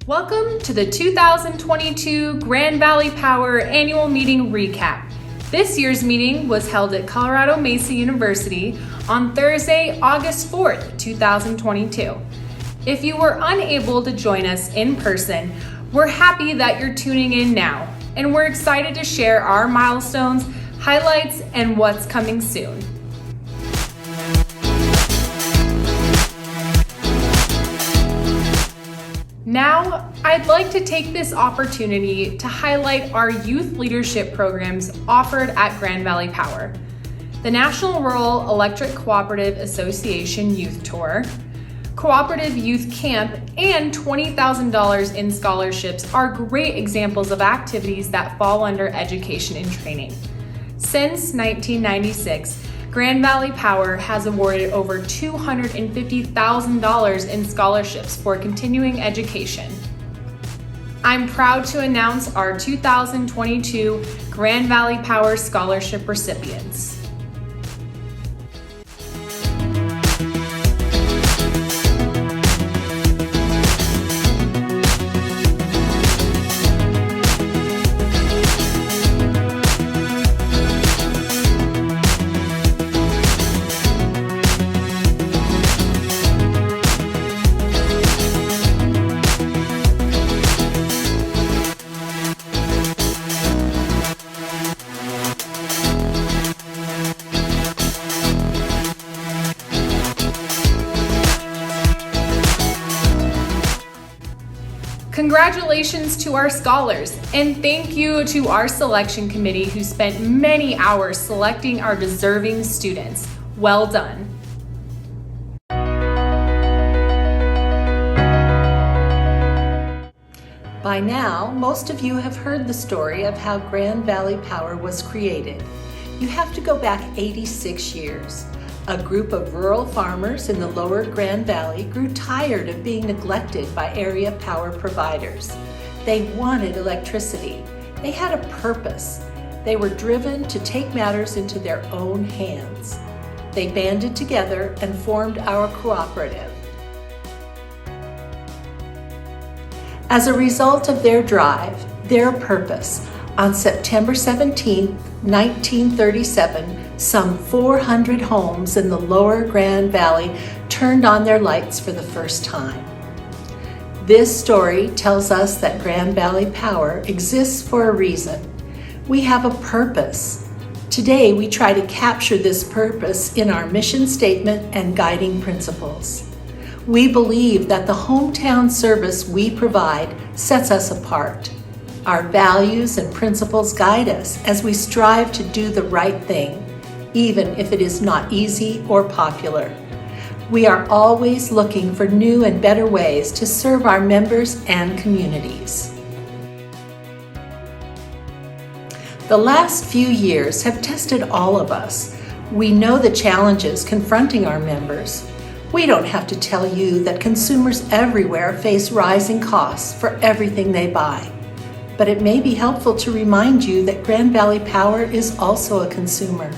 Welcome to the 2022 Grand Valley Power Annual Meeting Recap. This year's meeting was held at Colorado Mesa University on Thursday, August 4th, 2022. If you were unable to join us in person, we're happy that you're tuning in now, and we're excited to share our milestones, highlights, and what's coming soon. Now, I'd like to take this opportunity to highlight our youth leadership programs offered at Grand Valley Power. The National Rural Electric Cooperative Association Youth Tour, Cooperative Youth Camp, and $20,000 in scholarships are great examples of activities that fall under education and training. Since 1996, Grand Valley Power has awarded over $250,000 in scholarships for continuing education. I'm proud to announce our 2022 Grand Valley Power Scholarship recipients. Congratulations to our scholars, and thank you to our selection committee who spent many hours selecting our deserving students. Well done. By now, most of you have heard the story of how Grand Valley Power was created. You have to go back 86 years. A group of rural farmers in the lower Grand Valley grew tired of being neglected by area power providers. They wanted electricity. They had a purpose. They were driven to take matters into their own hands. They banded together and formed our cooperative. As a result of their drive, their purpose, on September 17, 1937, some 400 homes in the lower Grand Valley turned on their lights for the first time. This story tells us that Grand Valley Power exists for a reason. We have a purpose. Today, we try to capture this purpose in our mission statement and guiding principles. We believe that the hometown service we provide sets us apart. Our values and principles guide us as we strive to do the right thing, even if it is not easy or popular. We are always looking for new and better ways to serve our members and communities. The last few years have tested all of us. We know the challenges confronting our members. We don't have to tell you that consumers everywhere face rising costs for everything they buy. But it may be helpful to remind you that Grand Valley Power is also a consumer.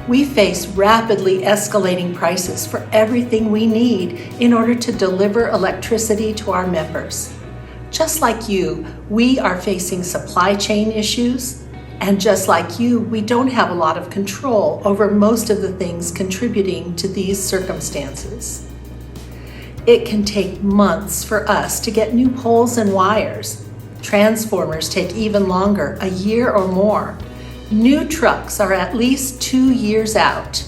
We face rapidly escalating prices for everything we need in order to deliver electricity to our members. Just like you, we are facing supply chain issues, and just like you, we don't have a lot of control over most of the things contributing to these circumstances. It can take months for us to get new poles and wires. Transformers take even longer, a year or more. New trucks are at least 2 years out.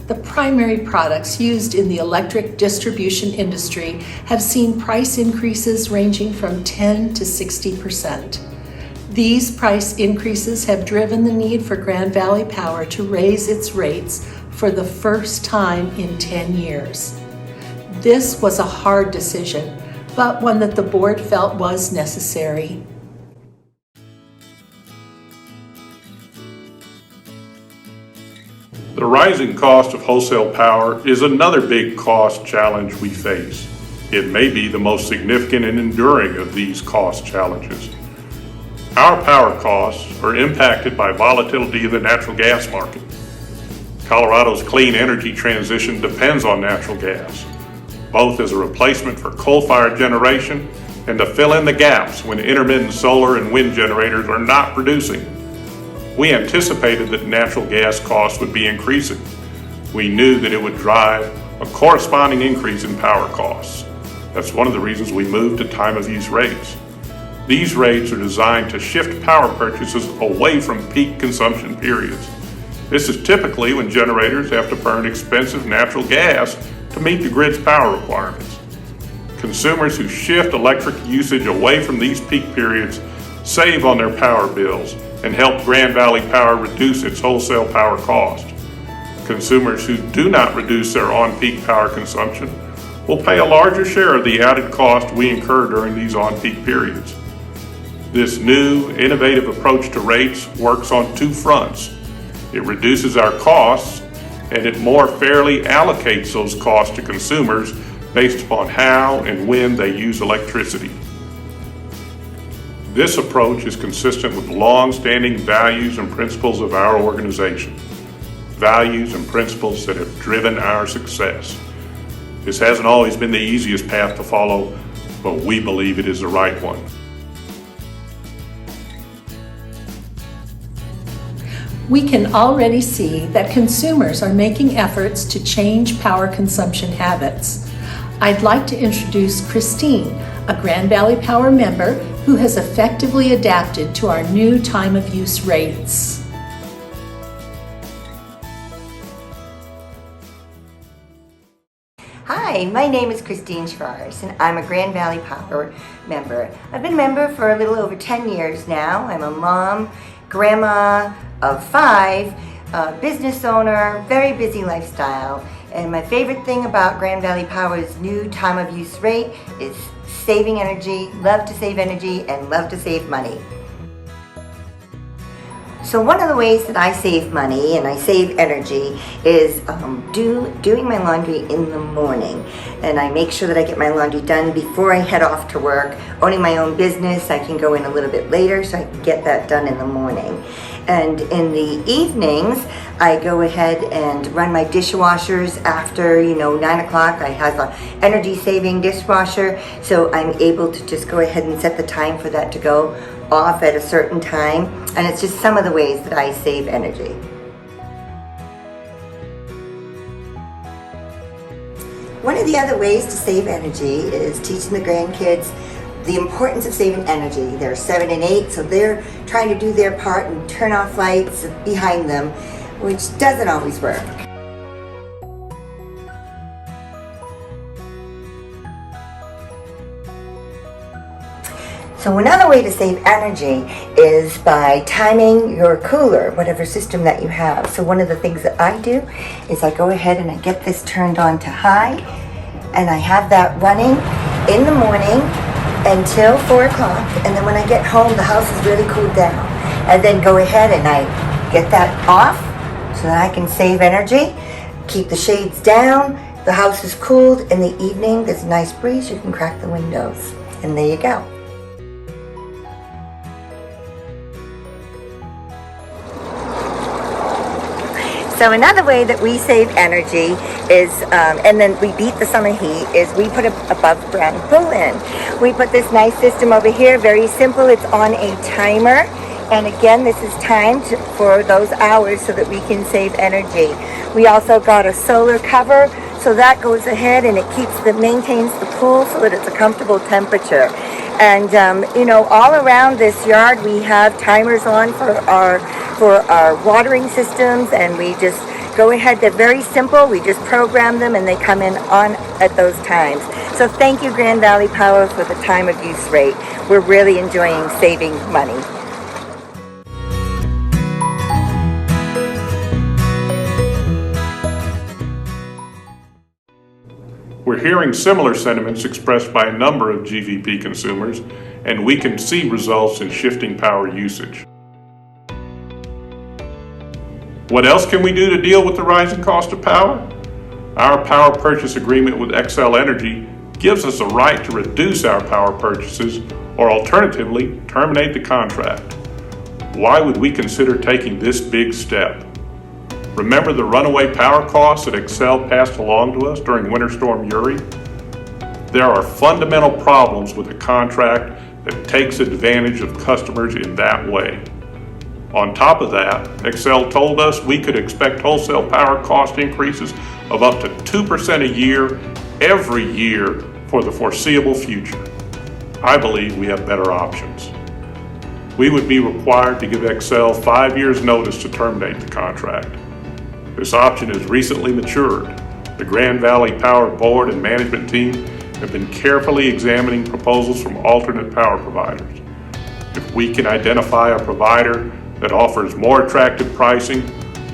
The primary products used in the electric distribution industry have seen price increases ranging from 10 to 60%. These price increases have driven the need for Grand Valley Power to raise its rates for the first time in 10 years. This was a hard decision, but one that the board felt was necessary. The rising cost of wholesale power is another big cost challenge we face. It may be the most significant and enduring of these cost challenges. Our power costs are impacted by volatility in the natural gas market. Colorado's clean energy transition depends on natural gas, both as a replacement for coal-fired generation and to fill in the gaps when intermittent solar and wind generators are not producing. We anticipated that natural gas costs would be increasing. We knew that it would drive a corresponding increase in power costs. That's one of the reasons we moved to time of use rates. These rates are designed to shift power purchases away from peak consumption periods. This is typically when generators have to burn expensive natural gas to meet the grid's power requirements. Consumers who shift electric usage away from these peak periods save on their power bills and help Grand Valley Power reduce its wholesale power cost. Consumers who do not reduce their on-peak power consumption will pay a larger share of the added cost we incur during these on-peak periods. This new, innovative approach to rates works on two fronts. It reduces our costs, and it more fairly allocates those costs to consumers based upon how and when they use electricity. This approach is consistent with long-standing values and principles of our organization, values and principles that have driven our success. This hasn't always been the easiest path to follow, but we believe it is the right one. We can already see that consumers are making efforts to change power consumption habits. I'd like to introduce Christine, a Grand Valley Power member who has effectively adapted to our new time of use rates. Hi, my name is Christine Schwarz, and I'm a Grand Valley Power member. I've been a member for a little over 10 years now. I'm a mom, grandma of 5, business owner, very busy lifestyle. And my favorite thing about Grand Valley Power's new time of use rate is saving energy, love to save energy, and love to save money. So one of the ways that I save money and I save energy is doing my laundry in the morning. And I make sure that I get my laundry done before I head off to work. Owning my own business, I can go in a little bit later so I can get that done in the morning. And in the evenings, I go ahead and run my dishwashers after, 9 o'clock. I have an energy saving dishwasher, so I'm able to just go ahead and set the time for that to go off at a certain time. And it's just some of the ways that I save energy. One of the other ways to save energy is teaching the grandkids the importance of saving energy. They're 7 and 8, so they're trying to do their part and turn off lights behind them, which doesn't always work. So another way to save energy is by timing your cooler, whatever system that you have. So one of the things that I do is I go ahead and I get this turned on to high, and I have that running in the morning until 4 o'clock, and then when I get home the house is really cooled down. And then go ahead and I get that off so that I can save energy, keep the shades down, the house is cooled. In the evening there's a nice breeze, you can crack the windows, and there you go. So another way that we save energy is, and then we beat the summer heat, is we put a above ground pool in. We put this nice system over here, very simple. It's on a timer. And again, this is timed for those hours so that we can save energy. We also got a solar cover, so that goes ahead and it maintains the pool so that it's a comfortable temperature. And all around this yard we have timers on for our watering systems, and we just go ahead. They're very simple. We just program them and they come in on at those times. So thank you, Grand Valley Power, for the time of use rate. We're really enjoying saving money. We're hearing similar sentiments expressed by a number of GVP consumers, and we can see results in shifting power usage. What else can we do to deal with the rising cost of power? Our power purchase agreement with Xcel Energy gives us a right to reduce our power purchases or alternatively terminate the contract. Why would we consider taking this big step? Remember the runaway power costs that Xcel passed along to us during Winter Storm Uri? There are fundamental problems with a contract that takes advantage of customers in that way. On top of that, Xcel told us we could expect wholesale power cost increases of up to 2% a year, every year for the foreseeable future. I believe we have better options. We would be required to give Xcel 5 years' notice to terminate the contract. This option has recently matured. The Grand Valley Power Board and management team have been carefully examining proposals from alternate power providers. If we can identify a provider that offers more attractive pricing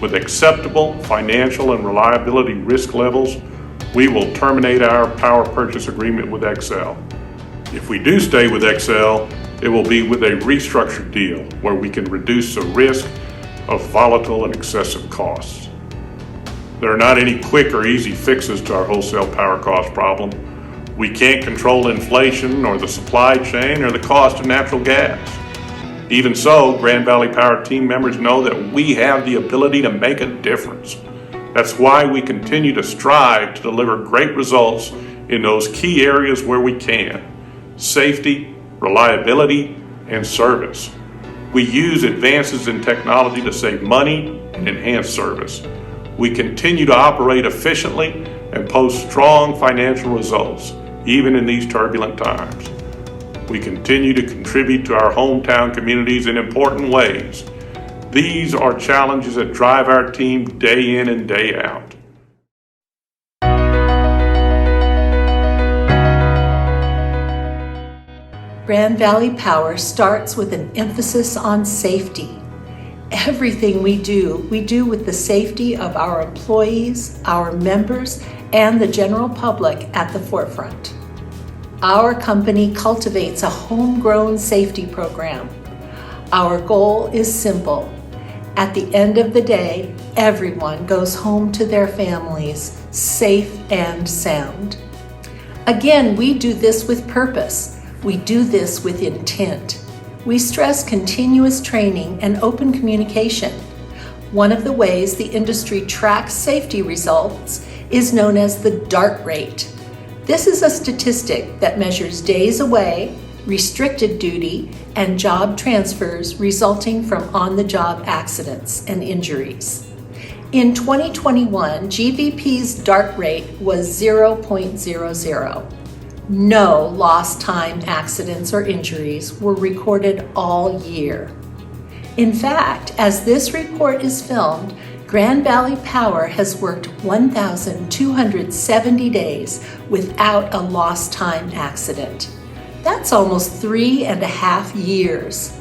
with acceptable financial and reliability risk levels, we will terminate our power purchase agreement with Xcel. If we do stay with Xcel, it will be with a restructured deal where we can reduce the risk of volatile and excessive costs. There are not any quick or easy fixes to our wholesale power cost problem. We can't control inflation or the supply chain or the cost of natural gas. Even so, Grand Valley Power team members know that we have the ability to make a difference. That's why we continue to strive to deliver great results in those key areas where we can: safety, reliability, and service. We use advances in technology to save money and enhance service. We continue to operate efficiently and post strong financial results, even in these turbulent times. We continue to contribute to our hometown communities in important ways. These are challenges that drive our team day in and day out. Grand Valley Power starts with an emphasis on safety. Everything we do with the safety of our employees, our members, and the general public at the forefront. Our company cultivates a homegrown safety program. Our goal is simple. At the end of the day, everyone goes home to their families safe and sound. Again, we do this with purpose. We do this with intent. We stress continuous training and open communication. One of the ways the industry tracks safety results is known as the DART rate. This is a statistic that measures days away, restricted duty, and job transfers resulting from on-the-job accidents and injuries. In 2021, GVP's DART rate was 0.00. No lost time accidents or injuries were recorded all year. In fact, as this report is filmed, Grand Valley Power has worked 1,270 days without a lost time accident. That's almost 3.5 years.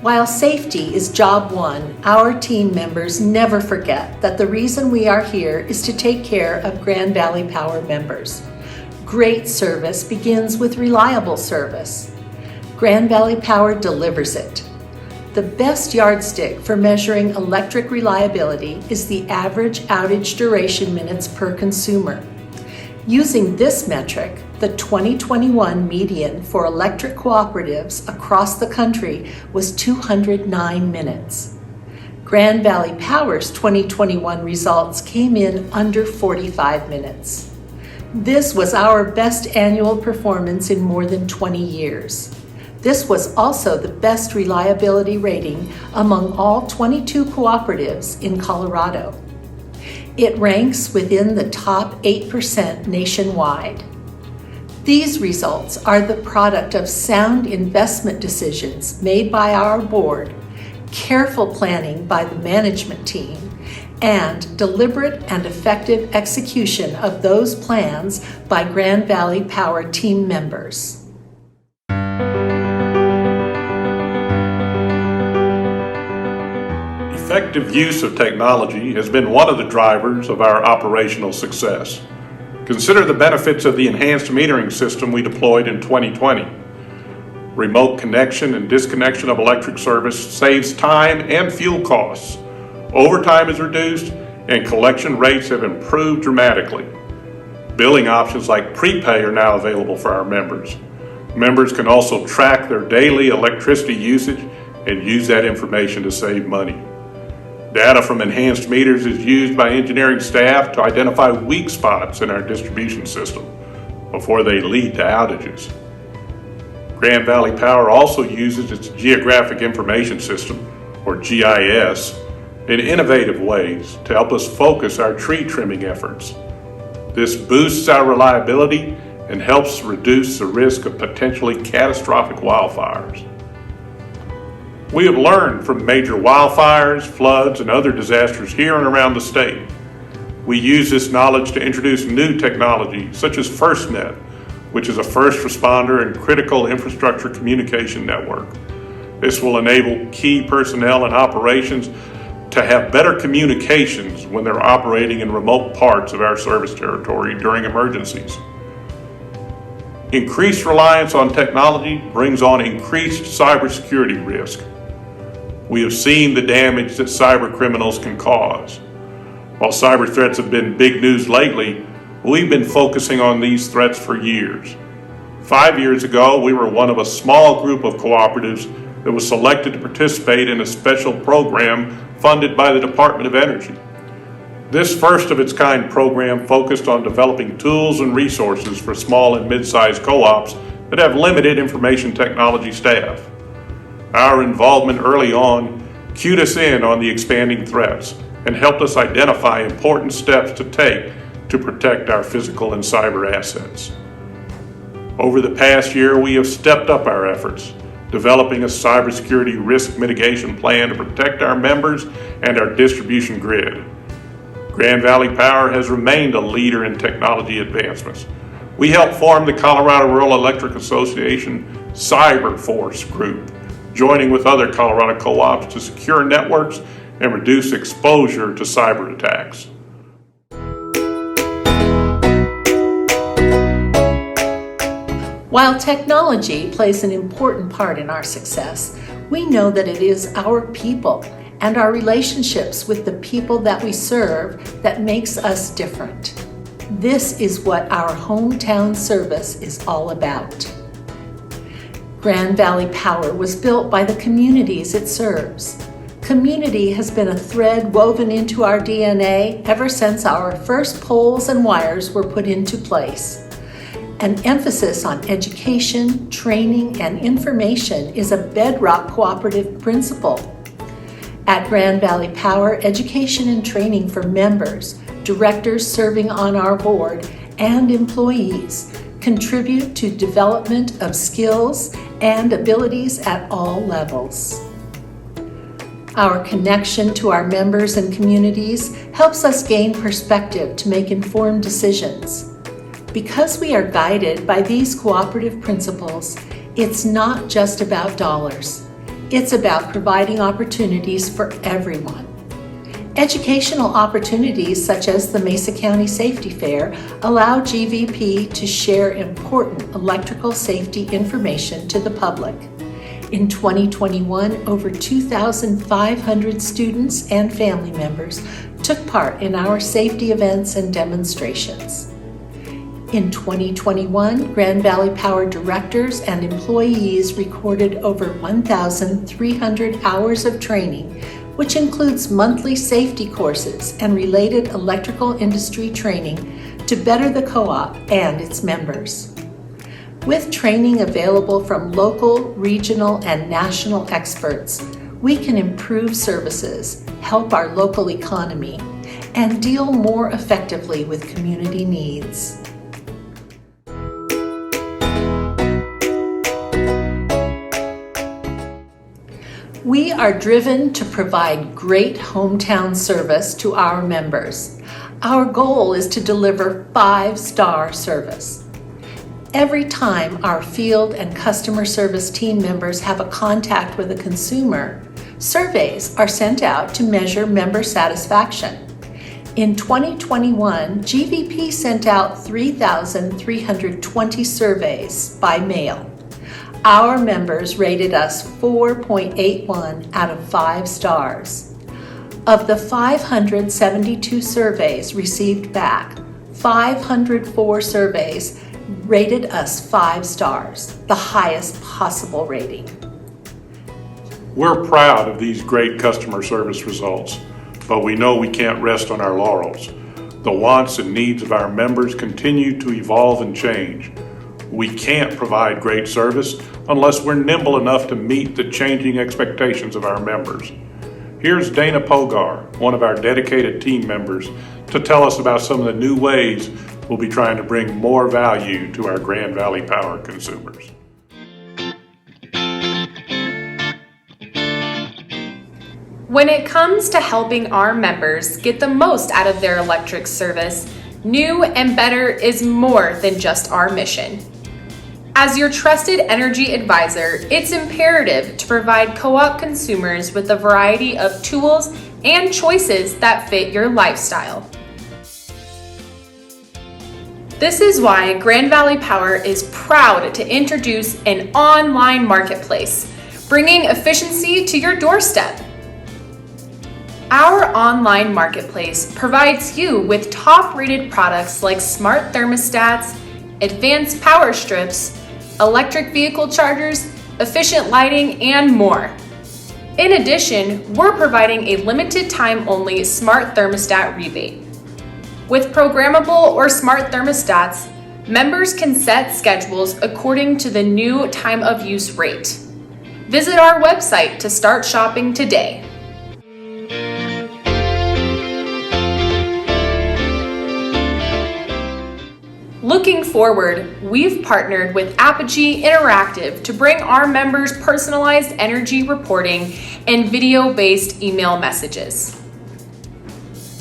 While safety is job one, our team members never forget that the reason we are here is to take care of Grand Valley Power members. Great service begins with reliable service. Grand Valley Power delivers it. The best yardstick for measuring electric reliability is the average outage duration minutes per consumer. Using this metric, the 2021 median for electric cooperatives across the country was 209 minutes. Grand Valley Power's 2021 results came in under 45 minutes. This was our best annual performance in more than 20 years. This was also the best reliability rating among all 22 cooperatives in Colorado. It ranks within the top 8% nationwide. These results are the product of sound investment decisions made by our board, careful planning by the management team, and deliberate and effective execution of those plans by Grand Valley Power team members. Effective use of technology has been one of the drivers of our operational success. Consider the benefits of the enhanced metering system we deployed in 2020. Remote connection and disconnection of electric service saves time and fuel costs. Overtime is reduced and collection rates have improved dramatically. Billing options like prepay are now available for our members. Members can also track their daily electricity usage and use that information to save money. Data from enhanced meters is used by engineering staff to identify weak spots in our distribution system. before they lead to outages. Grand Valley Power also uses its Geographic Information System, or GIS, in innovative ways to help us focus our tree trimming efforts. This boosts our reliability and helps reduce the risk of potentially catastrophic wildfires. We have learned from major wildfires, floods, and other disasters here and around the state. We use this knowledge to introduce new technology such as FirstNet, which is a first responder and critical infrastructure communication network. This will enable key personnel and operations to have better communications when they're operating in remote parts of our service territory during emergencies. Increased reliance on technology brings on increased cybersecurity risk. We have seen the damage that cyber criminals can cause. While cyber threats have been big news lately, we've been focusing on these threats for years. 5 years ago, we were one of a small group of cooperatives that was selected to participate in a special program funded by the Department of Energy. This first of its kind program focused on developing tools and resources for small and mid-sized co-ops that have limited information technology staff. Our involvement early on cued us in on the expanding threats and helped us identify important steps to take to protect our physical and cyber assets. Over the past year, we have stepped up our efforts, developing a cybersecurity risk mitigation plan to protect our members and our distribution grid. Grand Valley Power has remained a leader in technology advancements. We helped form the Colorado Rural Electric Association Cyber Force Group, joining with other Colorado co-ops to secure networks and reduce exposure to cyber attacks. While technology plays an important part in our success, we know that it is our people and our relationships with the people that we serve that makes us different. This is what our hometown service is all about. Grand Valley Power was built by the communities it serves. Community has been a thread woven into our DNA ever since our first poles and wires were put into place. An emphasis on education, training, and information is a bedrock cooperative principle. At Grand Valley Power, education and training for members, directors serving on our board, and employees contribute to development of skills and abilities at all levels. Our connection to our members and communities helps us gain perspective to make informed decisions. Because we are guided by these cooperative principles, it's not just about dollars. It's about providing opportunities for everyone. Educational opportunities such as the Mesa County Safety Fair allow GVP to share important electrical safety information to the public. In 2021, over 2,500 students and family members took part in our safety events and demonstrations. In 2021, Grand Valley Power directors and employees recorded over 1,300 hours of training, which includes monthly safety courses and related electrical industry training to better the co-op and its members. With training available from local, regional, and national experts, we can improve services, help our local economy, and deal more effectively with community needs. We are driven to provide great hometown service to our members. Our goal is to deliver 5-star service. Every time our field and customer service team members have a contact with a consumer, surveys are sent out to measure member satisfaction. In 2021, GVP sent out 3,320 surveys by mail. Our members rated us 4.81 out of 5 stars. Of the 572 surveys received back, 504 surveys rated us 5 stars, the highest possible rating. We're proud of these great customer service results, but we know we can't rest on our laurels. The wants and needs of our members continue to evolve and change. We can't provide great service unless we're nimble enough to meet the changing expectations of our members. Here's Dana Pogar, one of our dedicated team members, to tell us about some of the new ways we'll be trying to bring more value to our Grand Valley Power consumers. When it comes to helping our members get the most out of their electric service, new and better is more than just our mission. As your trusted energy advisor, it's imperative to provide co-op consumers with a variety of tools and choices that fit your lifestyle. This is why Grand Valley Power is proud to introduce an online marketplace, bringing efficiency to your doorstep. Our online marketplace provides you with top-rated products like smart thermostats, advanced power strips, electric vehicle chargers, efficient lighting, and more. In addition, we're providing a limited time only smart thermostat rebate. With programmable or smart thermostats, members can set schedules according to the new time of use rate. Visit our website to start shopping today. Looking forward, we've partnered with Apogee Interactive to bring our members personalized energy reporting and video-based email messages.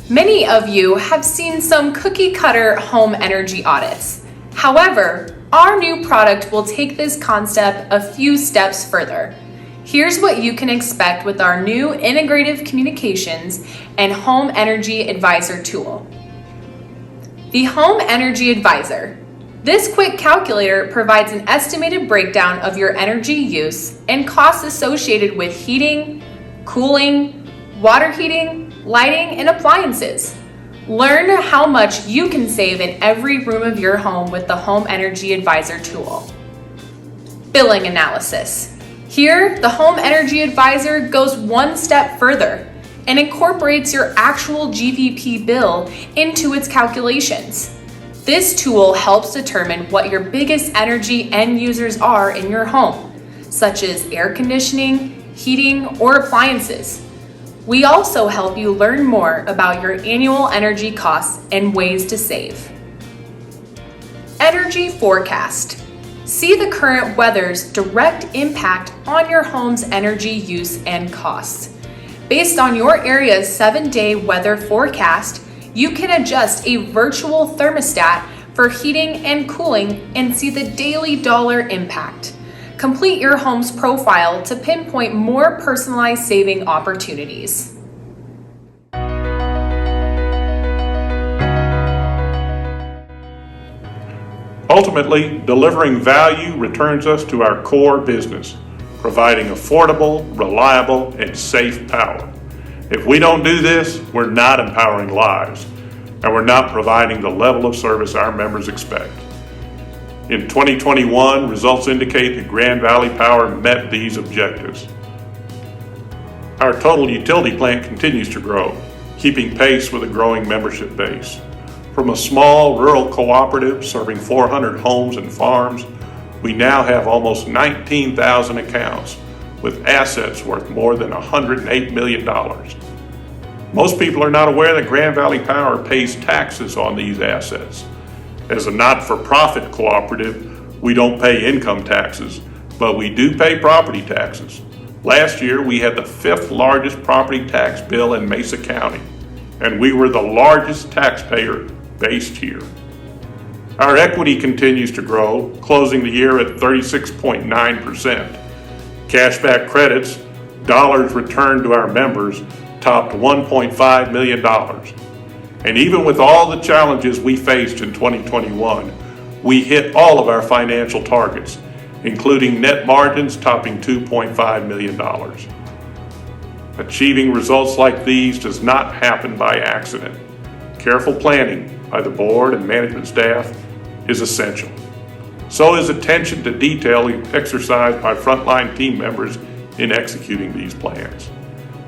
Many of you have seen some cookie-cutter home energy audits. However, our new product will take this concept a few steps further. Here's what you can expect with our new integrative communications and home energy advisor tool. The Home Energy Advisor. This quick calculator provides an estimated breakdown of your energy use and costs associated with heating, cooling, water heating, lighting, and appliances. Learn how much you can save in every room of your home with the Home Energy Advisor tool. Billing analysis. Here, the Home Energy Advisor goes one step further and incorporates your actual GVP bill into its calculations. This tool helps determine what your biggest energy end users are in your home, such as air conditioning, heating, or appliances. We also help you learn more about your annual energy costs and ways to save. Energy forecast. See the current weather's direct impact on your home's energy use and costs. Based on your area's 7-day weather forecast, you can adjust a virtual thermostat for heating and cooling and see the daily dollar impact. Complete your home's profile to pinpoint more personalized saving opportunities. Ultimately, delivering value returns us to our core business, providing affordable, reliable, and safe power. If we don't do this, we're not empowering lives, and we're not providing the level of service our members expect. In 2021, results indicate that Grand Valley Power met these objectives. Our total utility plant continues to grow, keeping pace with a growing membership base. From a small rural cooperative serving 400 homes and farms, we now have almost 19,000 accounts with assets worth more than $108 million. Most people are not aware that Grand Valley Power pays taxes on these assets. As a not-for-profit cooperative, we don't pay income taxes, but we do pay property taxes. Last year, we had the 5th largest property tax bill in Mesa County, and we were the largest taxpayer based here. Our equity continues to grow, closing the year at 36.9%. Cashback credits, dollars returned to our members, topped $1.5 million. And even with all the challenges we faced in 2021, we hit all of our financial targets, including net margins topping $2.5 million. Achieving results like these does not happen by accident. Careful planning by the board and management staff is essential. So is attention to detail exercised by frontline team members in executing these plans.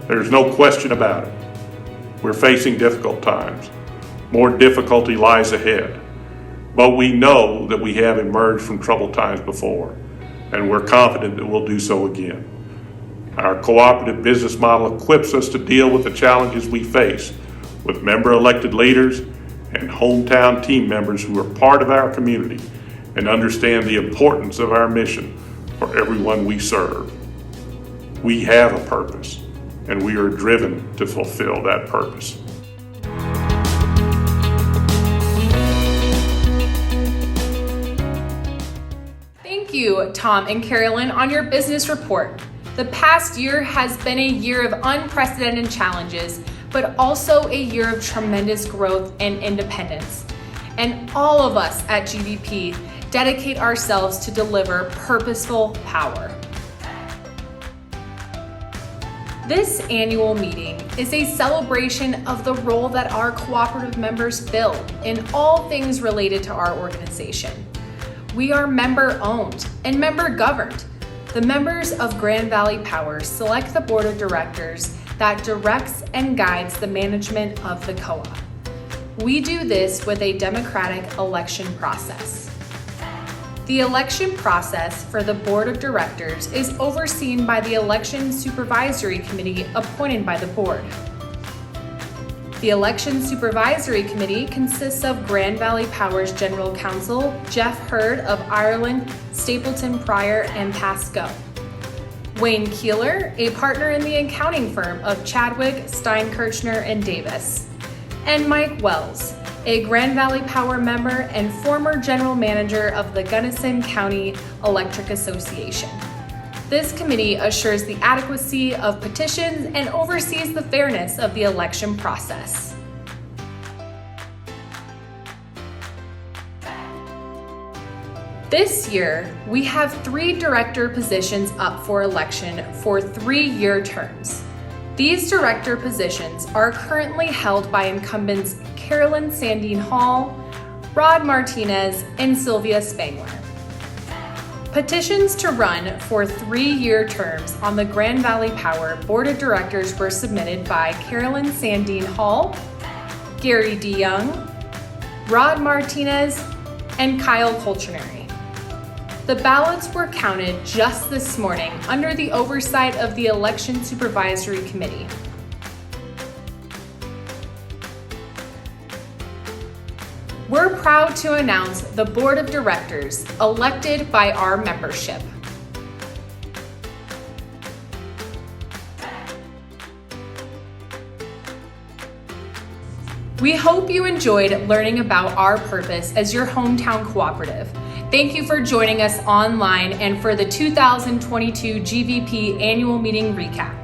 There's no question about it. We're facing difficult times. More difficulty lies ahead, but we know that we have emerged from troubled times before, and we're confident that we'll do so again. Our cooperative business model equips us to deal with the challenges we face with member-elected leaders and hometown team members who are part of our community and understand the importance of our mission for everyone we serve. We have a purpose, and we are driven to fulfill that purpose. Thank you, Tom and Carolyn, on your business report. The past year has been a year of unprecedented challenges, but also a year of tremendous growth and independence. And all of us at GVP dedicate ourselves to deliver purposeful power. This annual meeting is a celebration of the role that our cooperative members fill in all things related to our organization. We are member-owned and member-governed. The members of Grand Valley Power select the board of directors that directs and guides the management of the co-op. We do this with a democratic election process. The election process for the board of directors is overseen by the Election Supervisory Committee appointed by the board. The Election Supervisory Committee consists of Grand Valley Power's General Counsel, Jeff Hurd of Ireland, Stapleton Pryor, and Pasco. Wayne Keeler, a partner in the accounting firm of Chadwick, Steinkirchner, and Davis. And Mike Wells, a Grand Valley Power member and former general manager of the Gunnison County Electric Association. This committee assures the adequacy of petitions and oversees the fairness of the election process. This year, we have 3 director positions up for election for 3-year terms. These director positions are currently held by incumbents Carolyn Sandeen-Hall, Rod Martinez, and Sylvia Spangler. Petitions to run for 3-year terms on the Grand Valley Power Board of Directors were submitted by Carolyn Sandeen-Hall, Gary DeYoung, Rod Martinez, and Kyle Colchonary. The ballots were counted just this morning under the oversight of the Election Supervisory Committee. We're proud to announce the Board of Directors elected by our membership. We hope you enjoyed learning about our purpose as your hometown cooperative. Thank you for joining us online and for the 2022 GVP Annual Meeting recap.